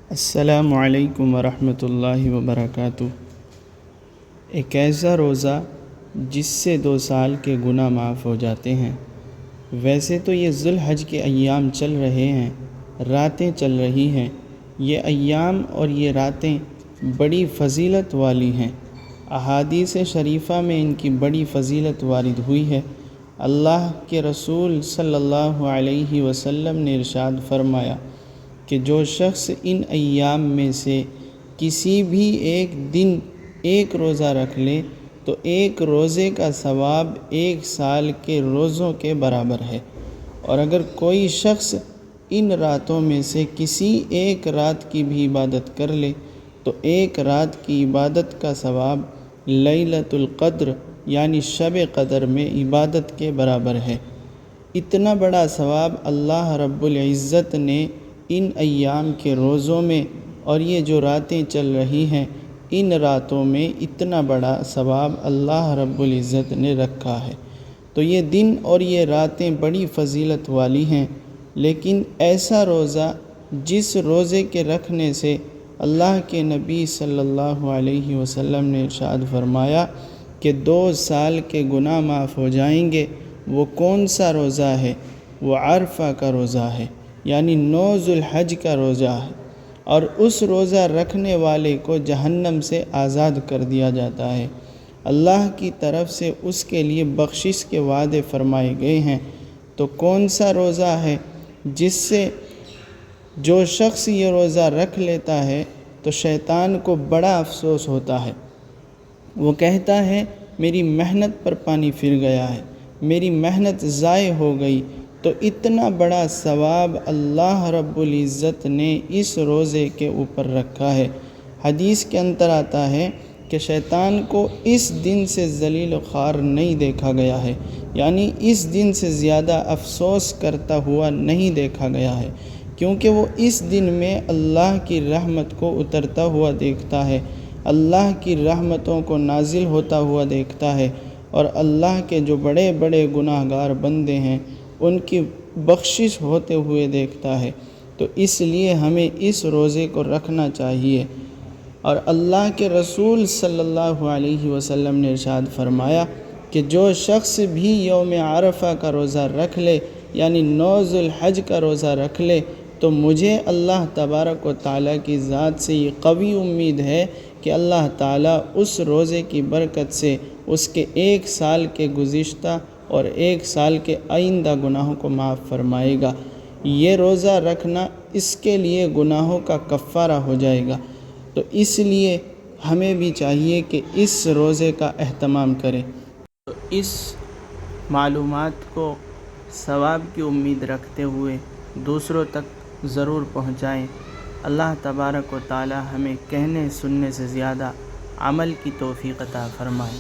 السلام علیکم ورحمۃ اللہ وبرکاتہ۔ ایک ایسا روزہ جس سے 2 سال کے گناہ معاف ہو جاتے ہیں۔ ویسے تو یہ ذی الحج کے ایام چل رہے ہیں، راتیں چل رہی ہیں۔ یہ ایام اور یہ راتیں بڑی فضیلت والی ہیں۔ احادیث شریفہ میں ان کی بڑی فضیلت وارد ہوئی ہے۔ اللہ کے رسول صلی اللہ علیہ وسلم نے ارشاد فرمایا کہ جو شخص ان ایام میں سے کسی بھی ایک دن ایک روزہ رکھ لے تو ایک روزے کا ثواب 1 سال کے روزوں کے برابر ہے، اور اگر کوئی شخص ان راتوں میں سے کسی ایک رات کی بھی عبادت کر لے تو ایک رات کی عبادت کا ثواب لیلۃ القدر یعنی شب قدر میں عبادت کے برابر ہے۔ اتنا بڑا ثواب اللہ رب العزت نے ان ایام کے روزوں میں اور یہ جو راتیں چل رہی ہیں ان راتوں میں اتنا بڑا ثواب اللہ رب العزت نے رکھا ہے۔ تو یہ دن اور یہ راتیں بڑی فضیلت والی ہیں، لیکن ایسا روزہ جس روزے کے رکھنے سے اللہ کے نبی صلی اللہ علیہ وسلم نے ارشاد فرمایا کہ 2 سال کے گناہ معاف ہو جائیں گے، وہ کون سا روزہ ہے؟ وہ عرفہ کا روزہ ہے، یعنی 9 ذی الحج کا روزہ ہے، اور اس روزہ رکھنے والے کو جہنم سے آزاد کر دیا جاتا ہے۔ اللہ کی طرف سے اس کے لیے بخشش کے وعدے فرمائے گئے ہیں۔ تو کون سا روزہ ہے جس سے جو شخص یہ روزہ رکھ لیتا ہے تو شیطان کو بڑا افسوس ہوتا ہے؟ وہ کہتا ہے میری محنت پر پانی پھر گیا ہے، میری محنت ضائع ہو گئی۔ تو اتنا بڑا ثواب اللہ رب العزت نے اس روزے کے اوپر رکھا ہے۔ حدیث کے اندر آتا ہے کہ شیطان کو اس دن سے ذلیل و خوار نہیں دیکھا گیا ہے، یعنی اس دن سے زیادہ افسوس کرتا ہوا نہیں دیکھا گیا ہے، کیونکہ وہ اس دن میں اللہ کی رحمت کو اترتا ہوا دیکھتا ہے، اللہ کی رحمتوں کو نازل ہوتا ہوا دیکھتا ہے، اور اللہ کے جو بڑے بڑے گناہ گار بندے ہیں ان کی بخشش ہوتے ہوئے دیکھتا ہے۔ تو اس لیے ہمیں اس روزے کو رکھنا چاہیے۔ اور اللہ کے رسول صلی اللہ علیہ وسلم نے ارشاد فرمایا کہ جو شخص بھی یوم عرفہ کا روزہ رکھ لے، یعنی 9 ذی الحج کا روزہ رکھ لے، تو مجھے اللہ تبارک و تعالیٰ کی ذات سے یہ قوی امید ہے کہ اللہ تعالیٰ اس روزے کی برکت سے اس کے 1 سال کے گزشتہ اور 1 سال کے آئندہ گناہوں کو معاف فرمائے گا۔ یہ روزہ رکھنا اس کے لیے گناہوں کا کفارہ ہو جائے گا۔ تو اس لیے ہمیں بھی چاہیے کہ اس روزے کا اہتمام کریں۔ تو اس معلومات کو ثواب کی امید رکھتے ہوئے دوسروں تک ضرور پہنچائیں۔ اللہ تبارک و تعالی ہمیں کہنے سننے سے زیادہ عمل کی توفیق عطا فرمائے۔